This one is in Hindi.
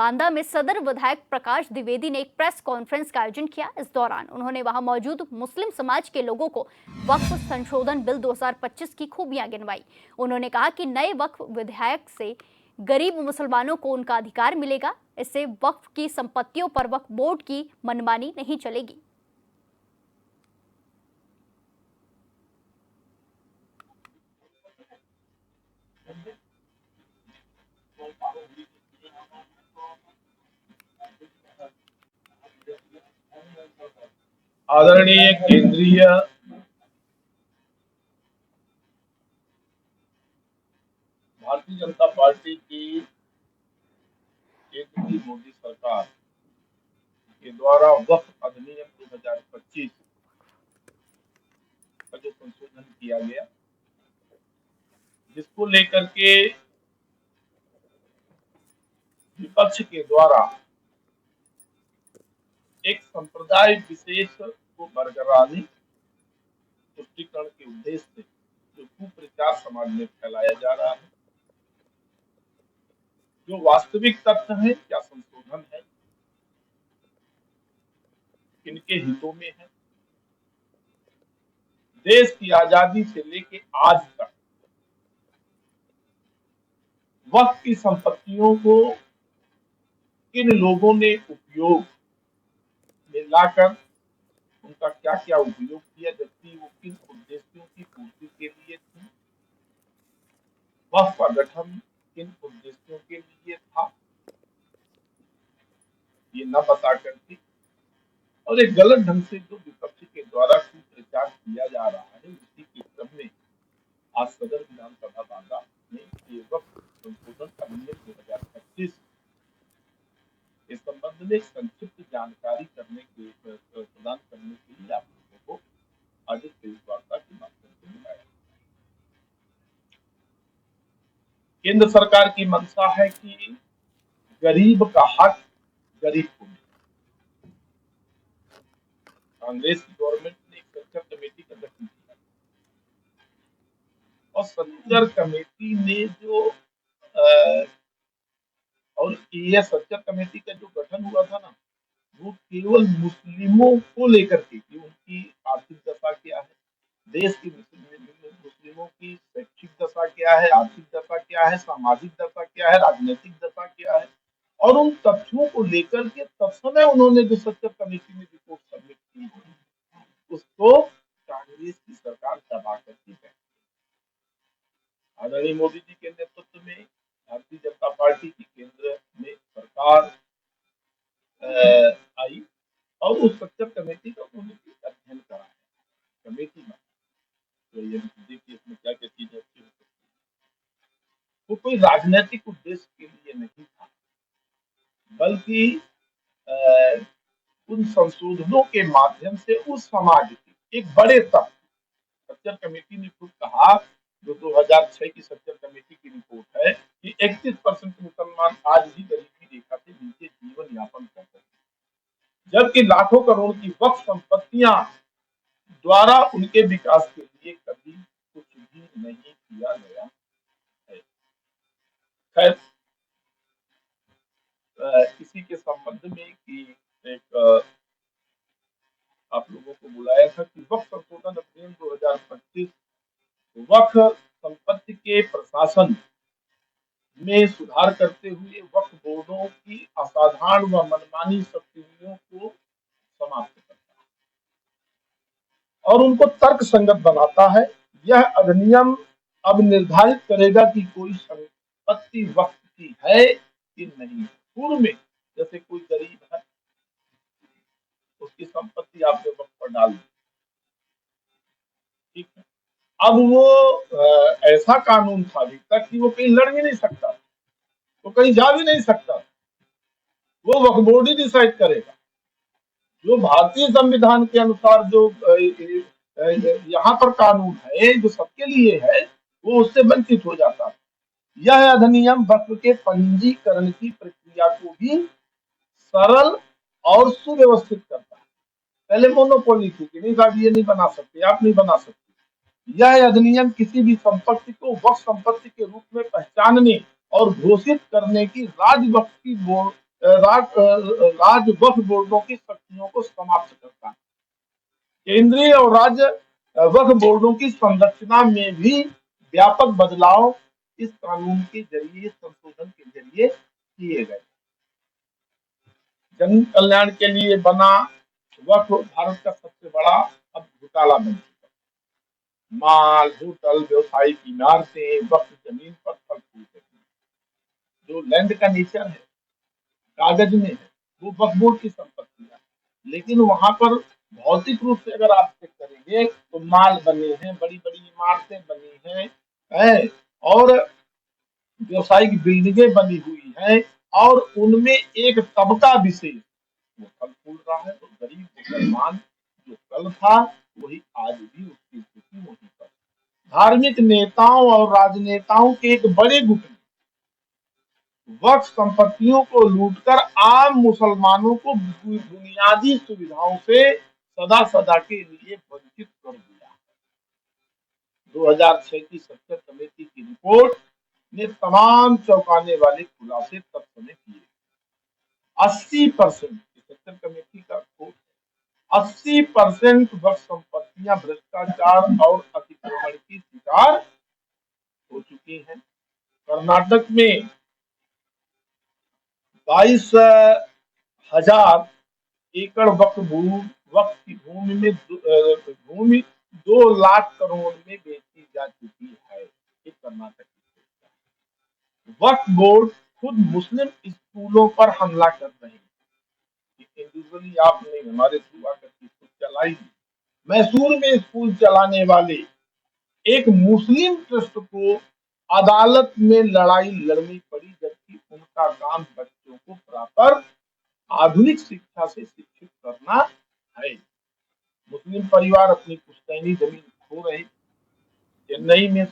बांदा में सदर विधायक प्रकाश द्विवेदी ने एक प्रेस कॉन्फ्रेंस का आयोजन किया। इस दौरान उन्होंने वहां मौजूद मुस्लिम समाज के लोगों को वक्फ संशोधन बिल 2025 की खूबियां गिनवाई। उन्होंने कहा कि नए वक्फ विधेयक से गरीब मुसलमानों को उनका अधिकार मिलेगा। इससे वक्फ की संपत्तियों पर वक्फ बोर्ड की मनमानी नहीं चलेगी। आदरणीय केंद्रीय भारतीय जनता पार्टी की केंद्र की मोदी सरकार के द्वारा वक्फ अधिनियम 2025 का जो संशोधन किया गया, जिसको लेकर के विपक्ष के द्वारा एक संप्रदाय विशेष को बरकरारी तुष्टीकरण के उद्देश्य से जो कुप्रचार समाज में फैलाया जा रहा है, जो वास्तविक तथ्य है, क्या संशोधन है, किनके हितों में है, देश की आजादी से लेके आज तक वक्फ की संपत्तियों को किन लोगों ने उपयोग में लाकर उनका क्या क्या उपयोग किया, जबकि वो किन उद्देश्यों की पूर्ति के लिए थी, वक्फ का गठन किन उद्देश्यों के लिए था, ये न बता करके और एक गलत ढंग से जो विपक्ष के द्वारा कुप्रचार किया जा रहा है, उसी के क्रम में आज सदर विधानसभा बांदा में ये वक्फ संशोधन अधिनियम 2025 इस संबंध में संक्षिप्त जानकारी प्रदान करने के लिए आप लोगों को आज इस प्रेस वार्ता के माध्यम से बुलाया। केंद्र सरकार की मंशा है कि गरीब का हक गरीब को मिले। कांग्रेस की गवर्नमेंट ने एक सर्चर कमेटी का गठन किया और सर्चर कमेटी ने जो और यह सर्चर कमेटी का जो गठन हुआ था ना, वो केवल मुस्लिमों को लेकर के कि उनकी आर्थिक दशा क्या है, देश की मुस्लिमों की शैक्षिक दशा क्या है, आर्थिक दशा क्या है, सामाजिक दशा क्या है, राजनीतिक दशा क्या है, और उन तथ्यों को लेकर के तत्समय उन्होंने जो सर्चर कमेटी में रिपोर्ट सबमिट की, उसको कांग्रेस की सरकार दबा करके बैठी। आदरणीय मोदी जी के नेतृत्व में भारतीय जनता पार्टी की केंद्र में सरकार आई और उस सर्चर कमेटी का उन्होंने अध्ययन कराया, कमेटी में तो ये देखिए इसमें क्या क्या चीजें अच्छी हो सकती है। वो कोई राजनीतिक उद्देश्य के लिए नहीं था, बल्कि उन संशोधनों के माध्यम से उस समाज के एक बड़े तत्व, सर्चर कमेटी ने खुद कहा, जो 2006 की सर्चर कमेटी की रिपोर्ट है कि 31% मुसलमान आज भी गरीबी रेखा से नीचे जीवन यापन करते हैं, जबकि लाखों करोड़ की वक्फ संपत्तियां द्वारा उनके विकास के लिए कभी कुछ भी नहीं किया गया है। खैर, इसी के संबंध में कि एक आप लोगों को बुलाया था कि वक्फ संशोधन अधिनियम 2025 वक्फ संपत्ति के प्रशासन में सुधार करते हुए वक्फ बोर्डों की असाधारण व मनमानी शक्तियों को समाप्त करता है और उनको तर्क संगत बनाता है। यह अधिनियम अब निर्धारित करेगा कि कोई संपत्ति वक्फ की है कि नहीं। पूर्व में जैसे कोई गरीब है, उसकी संपत्ति आपने वक्फ पर डाल दी, ठीक है, अब वो ऐसा कानून था अभी तक कि वो कहीं लड़ भी नहीं सकता, वो कहीं जा भी नहीं सकता, वो वक्फ बोर्ड ही डिसाइड करेगा। जो भारतीय संविधान के अनुसार जो यहाँ पर कानून है, जो सबके लिए है, वो उससे वंचित हो जाता है। यह अधिनियम वक्फ के पंजीकरण की प्रक्रिया को भी सरल और सुव्यवस्थित करता है। पहले मोनोपोली थी कि नहीं साहब ये नहीं बना सकते, आप नहीं बना सकते। यह अधिनियम किसी भी संपत्ति को वक्फ संपत्ति के रूप में पहचानने और घोषित करने की राज्य वक्फ की बोर्ड राज वक्फ बोर्डों की शक्तियों को समाप्त करता है। केंद्रीय और राज्य वक्फ बोर्डों की संरचना में भी व्यापक बदलाव इस कानून के जरिए, संशोधन के जरिए किए गए। जन कल्याण के लिए बना वक्फ भारत का सबसे बड़ा अब घोटाला बन चुका है। माल, होटल, व्यवसायिक इमारतें वक्फ जमीन पर फल फूल रही है। जो लैंड का नेचर है, कागज में है, वो वक्फ बोर्ड की संपत्ति है। लेकिन वहां पर भौतिक रूप से अगर आप चेक करेंगे तो माल बने हैं, बड़ी बड़ी इमारतें बनी हैं, और व्यवसायिक बिल्डिंगें बनी हुई हैं, और उनमें एक तबका विशेष वो फल फूल रहा है। और गरीब मुसलमान जो कल था वही आज भी उसकी स्थिति वही पर। धार्मिक नेताओं और राजनेताओं के एक बड़े गुट ने वक्फ संपत्तियों को लूटकर आम मुसलमानों को बुनियादी सुविधाओं से सदा सदा के लिए वंचित कर दिया। 2006 की सत्तर कमेटी की रिपोर्ट ने तमाम चौंकाने वाले खुलासे तब समय किए। 80% सत्तर कमेटी का रिपोर्ट, 80% वक्फ संपत्तियां भ्रष्टाचार और अतिक्रमण की शिकार हो चुकी हैं। कर्नाटक में 22,000 एकड़ वक्फ की भूमि 2 लाख करोड़ में बेची जा चुकी है। ये कर्नाटक की वक्फ बोर्ड खुद मुस्लिम स्कूलों पर हमला कर रहे हैं। इंडिविजुअली आप नहीं, हमारे थ्रू आकर स्कूल चलाई। मैसूर में स्कूल चलाने वाले एक मुस्लिम ट्रस्ट को अदालत में लड़ाई लड़नी पड़ी, जबकि उनका काम बच्चों को प्रॉपर आधुनिक शिक्षा से शिक्षित करना है। मुस्लिम परिवार अपनी पुश्तैनी जमीन खो रहे। चेन्नई में